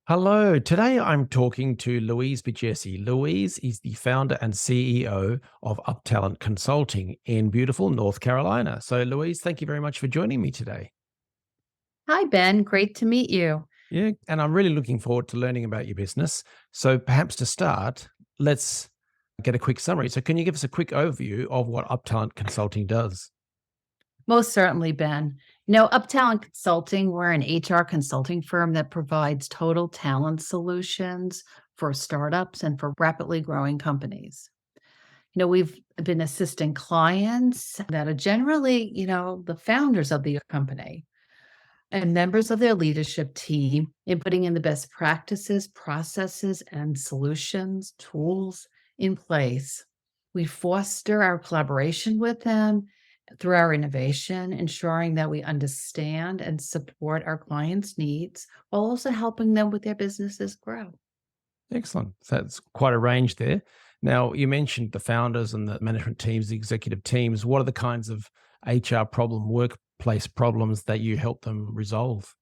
Hello, today I'm talking to Louise Bijesse. Louise is the founder and CEO of UpTalent Consulting in beautiful North Carolina. So, Louise, thank you very much for joining me today. Hi, Ben. Great to meet you. Yeah, and I'm really looking forward to learning about your business. So, perhaps to start, let's get a quick summary. So, can you give us a quick overview of what UpTalent Consulting does? Most certainly, Ben. UpTalent Consulting, we're an HR consulting firm that provides total talent solutions for startups and for rapidly growing companies. We've been assisting clients that are generally, the founders of the company and members of their leadership team in putting in the best practices, processes, and solutions, tools in place. We foster our collaboration with them through our innovation, ensuring that we understand and support our clients' needs while also helping them with their businesses grow. Excellent. So that's quite a range there. Now, you mentioned the founders and the management teams, the executive teams. What are the kinds of workplace problems that you help them resolve?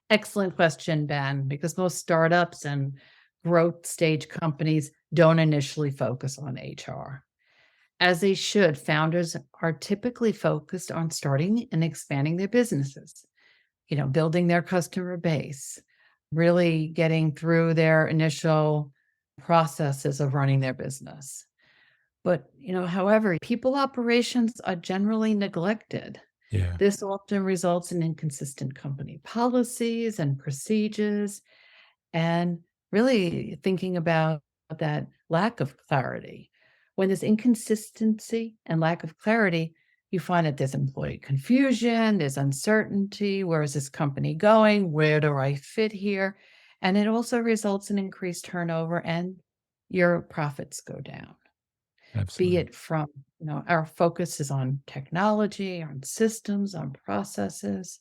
Excellent question, Ben, because most startups and growth stage companies don't initially focus on HR. As they should, founders are typically focused on starting and expanding their businesses, building their customer base, really getting through their initial processes of running their business. But, however, people operations are generally neglected. Yeah, This often results in inconsistent company policies and procedures, and really thinking about that lack of clarity. When there's inconsistency and lack of clarity, you find that there's employee confusion, there's uncertainty. Where is this company going? Where do I fit here? And it also results in increased turnover and your profits go down. Be absolutely. it from, our focus is on technology, on systems, on processes.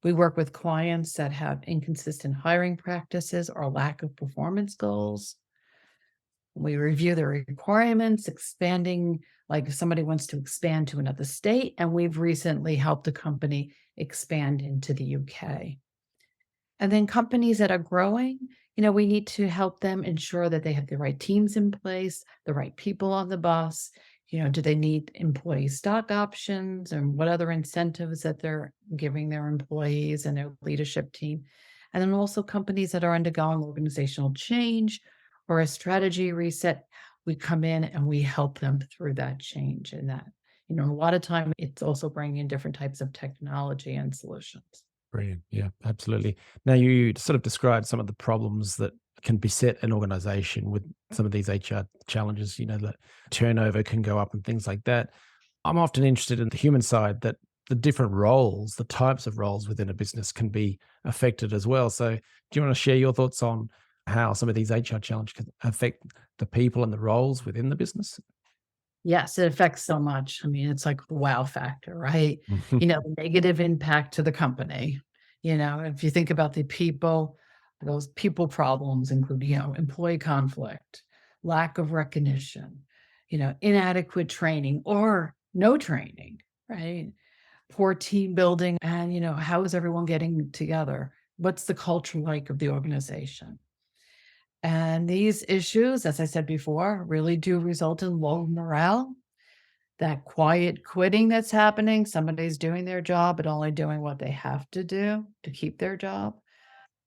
We work with clients that have inconsistent hiring practices or lack of performance goals. We review the requirements, expanding, like if somebody wants to expand to another state, and we've recently helped a company expand into the UK. And then companies that are growing, we need to help them ensure that they have the right teams in place, the right people on the bus. Do they need employee stock options and what other incentives that they're giving their employees and their leadership team? And then also companies that are undergoing organizational change or a strategy reset, we come in and we help them through that change and that. A lot of time it's also bringing in different types of technology and solutions. Brilliant. Yeah, absolutely. Now, you sort of described some of the problems that can beset an organization with some of these HR challenges, that turnover can go up and things like that. I'm often interested in the human side that the different roles, the types of roles within a business can be affected as well. So, do you want to share your thoughts on how some of these HR challenges can affect the people and the roles within the business? Yes, it affects so much. I mean, it's like the wow factor, right? The negative impact to the company. If you think about the people, those people problems include, employee conflict, lack of recognition, inadequate training or no training, right? Poor team building and, how is everyone getting together? What's the culture like of the organization? And these issues, as I said before, really do result in low morale, that quiet quitting that's happening. Somebody's doing their job, but only doing what they have to do to keep their job.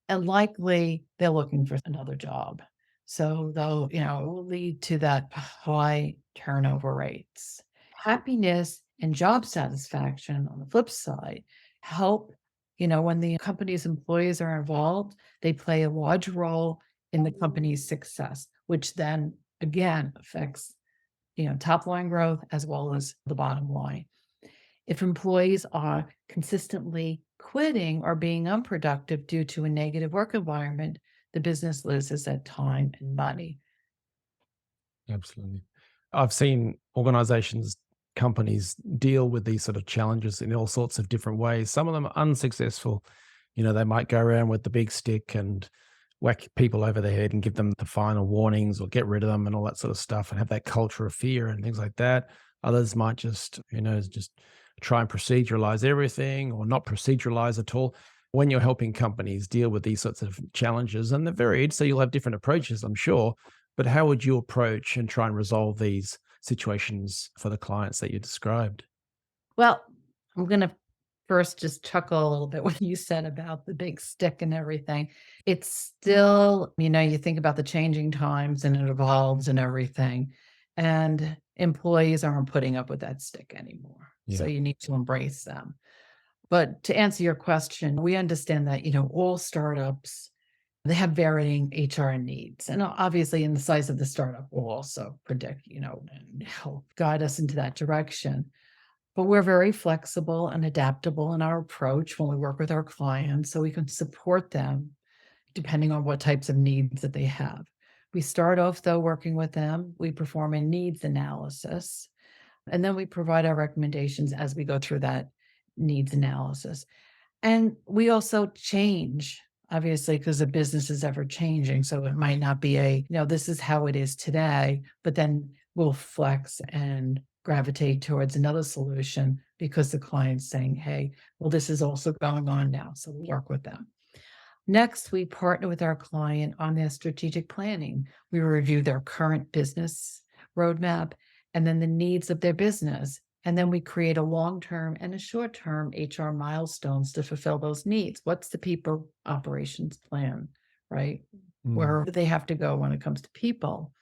And likely they're looking for another job. So though, it will lead to that high turnover rates. Happiness and job satisfaction on the flip side help, when the company's employees are involved, they play a large role in the company's success, which then again affects, top line growth as well as the bottom line. If employees are consistently quitting or being unproductive due to a negative work environment, the business loses that time and money. Absolutely. I've seen organizations, companies deal with these sort of challenges in all sorts of different ways. Some of them are unsuccessful. They might go around with the big stick and whack people over the head and give them the final warnings or get rid of them and all that sort of stuff and have that culture of fear and things like that. Others might just try and proceduralize everything or not proceduralize at all. when you're helping companies deal with these sorts of challenges, and they're varied, so you'll have different approaches, I'm sure, but how would you approach and try and resolve these situations for the clients that you described? Well, I'm gonna first just chuckle a little bit when you said about the big stick and everything. It's still, you think about the changing times and it evolves and everything, and employees aren't putting up with that stick anymore. So Yeah. you need to embrace them. But to answer your question, we understand that, all startups, they have varying HR needs. And obviously, in the size of the startup will also predict, and help guide us into that direction. But we're very flexible and adaptable in our approach when we work with our clients so we can support them depending on what types of needs that they have. We start off, though, working with them. We perform a needs analysis, and then we provide our recommendations as we go through that needs analysis. And we also change, obviously, because the business is ever changing. So it might not be this is how it is today, but then we'll flex and gravitate towards another solution because the client's saying, hey, well, this is also going on now. So we work with them. Next, we partner with our client on their strategic planning. We review their current business roadmap and then the needs of their business. And then we create a long-term and a short-term HR milestones to fulfill those needs. What's the people operations plan, right? Mm. Where do they have to go when it comes to people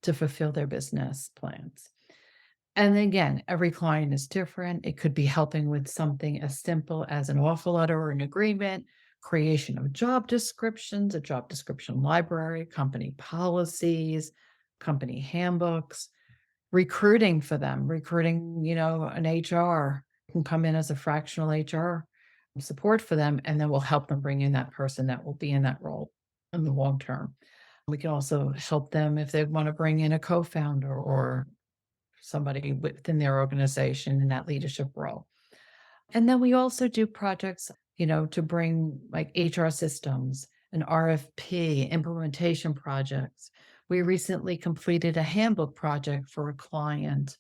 to fulfill their business plans? And again, every client is different. It could be helping with something as simple as an offer letter or an agreement, creation of job descriptions, a job description library, company policies, company handbooks, recruiting for them, recruiting, an HR can come in as a fractional HR support for them, and then we'll help them bring in that person that will be in that role in the long term. We can also help them if they want to bring in a co-founder or somebody within their organization in that leadership role. And then we also do projects, to bring like HR systems, an RFP, implementation projects. We recently completed a handbook project for a client.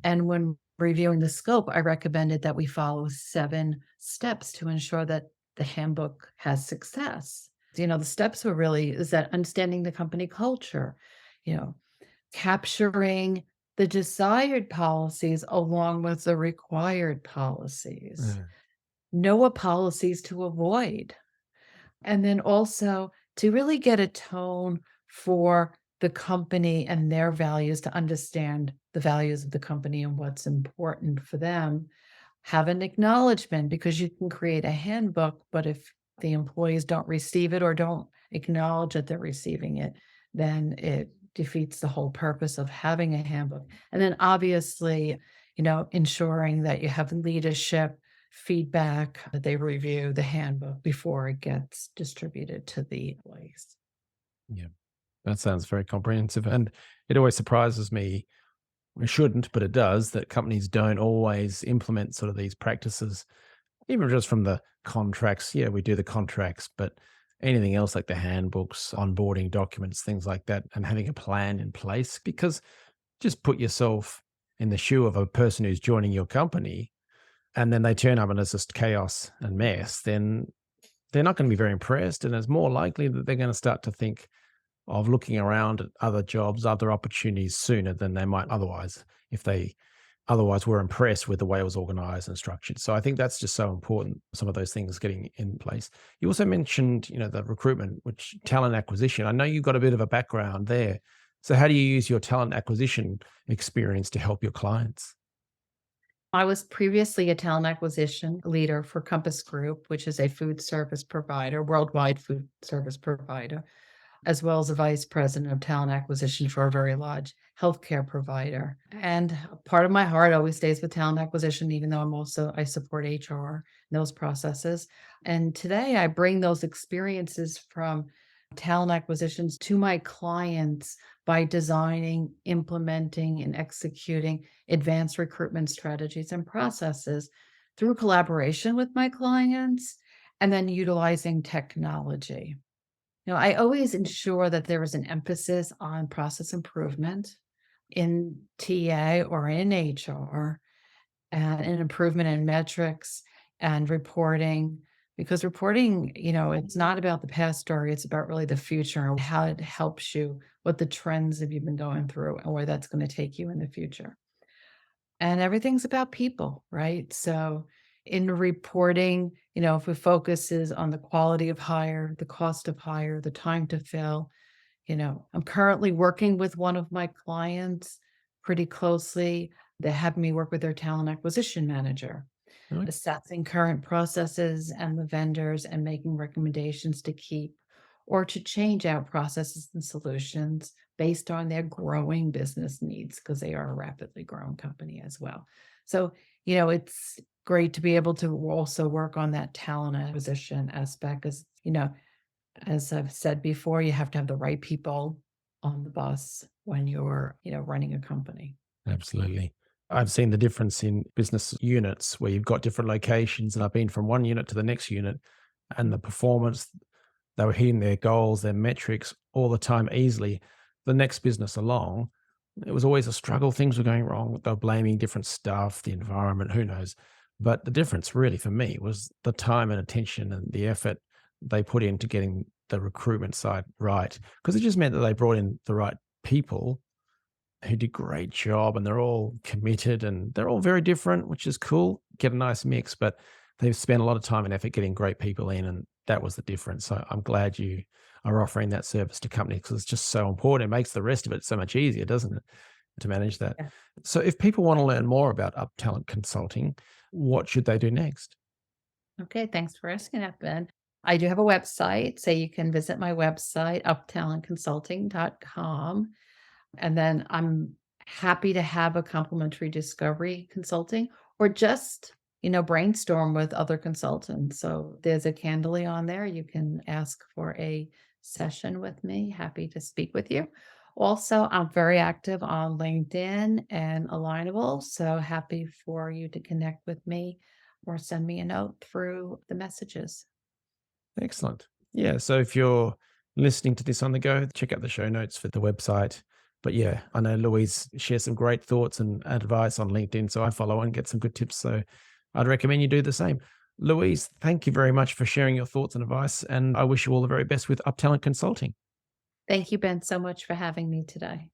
And when reviewing the scope, I recommended that we follow 7 steps to ensure that the handbook has success. The steps were really is that understanding the company culture, you know, capturing the desired policies along with the required policies. Yeah. Know what policies to avoid. And then also to really get a tone for the company and their values to understand the values of the company and what's important for them. Have an acknowledgement because you can create a handbook, but if the employees don't receive it or don't acknowledge that they're receiving it, then it defeats the whole purpose of having a handbook. And then obviously, ensuring that you have leadership feedback, that they review the handbook before it gets distributed to the employees. Yeah. That sounds very comprehensive. And it always surprises me, it shouldn't, but it does, that companies don't always implement sort of these practices, even just from the contracts. Yeah, we do the contracts, but anything else like the handbooks, onboarding documents, things like that, and having a plan in place. Because just put yourself in the shoe of a person who's joining your company and then they turn up and it's just chaos and mess, then they're not going to be very impressed. And it's more likely that they're going to start to think of looking around at other jobs, other opportunities sooner than they might otherwise, if they otherwise were impressed with the way it was organized and structured. So I think that's just so important, some of those things getting in place. You also mentioned, the recruitment, which talent acquisition. I know you've got a bit of a background there. So how do you use your talent acquisition experience to help your clients? I was previously a talent acquisition leader for Compass Group, which is a food service provider, worldwide food service provider, as well as a vice president of talent acquisition for a very large healthcare provider. And part of my heart always stays with talent acquisition, even though I support HR and those processes. And today I bring those experiences from talent acquisitions to my clients by designing, implementing, and executing advanced recruitment strategies and processes through collaboration with my clients and then utilizing technology. I always ensure that there is an emphasis on process improvement in TA or in HR and an improvement in metrics and reporting because reporting, it's not about the past story. It's about really the future and how it helps you, what the trends have you been going through and where that's going to take you in the future. And everything's about people, right? So in reporting, if it focuses on the quality of hire, the cost of hire, the time to fill, I'm currently working with one of my clients pretty closely. They have me work with their talent acquisition manager, Right. assessing current processes and the vendors and making recommendations to keep or to change out processes and solutions based on their growing business needs because they are a rapidly growing company as well. So, it's great to be able to also work on that talent acquisition aspect because, as I've said before, you have to have the right people on the bus when you're, running a company. Absolutely. I've seen the difference in business units where you've got different locations, and I've been from one unit to the next unit, and the performance, they were hitting their goals, their metrics all the time easily. The next business along, it was always a struggle. Things were going wrong. They were blaming different stuff, the environment, who knows. But the difference really for me was the time and attention and the effort they put into getting the recruitment side right. Because it just meant that they brought in the right people who did great job, and they're all committed and they're all very different, which is cool. Get a nice mix, but they've spent a lot of time and effort getting great people in, and that was the difference. So I'm glad you are offering that service to companies because it's just so important. It makes the rest of it so much easier, doesn't it, to manage that? Yeah. So if people want to learn more about UpTalent Consulting, what should they do next? Okay, thanks for asking that, Ben. I do have a website, so you can visit my website, uptalentconsulting.com. And then I'm happy to have a complimentary discovery consulting or just, brainstorm with other consultants. So there's a Candly on there. You can ask for a session with me. Happy to speak with you. Also, I'm very active on LinkedIn and Alignable. So happy for you to connect with me or send me a note through the messages. Excellent. Yeah. So if you're listening to this on the go, check out the show notes for the website. But yeah, I know Louise shares some great thoughts and advice on LinkedIn. So I follow and get some good tips. So I'd recommend you do the same. Louise, thank you very much for sharing your thoughts and advice. And I wish you all the very best with UpTalent Consulting. Thank you, Ben, so much for having me today.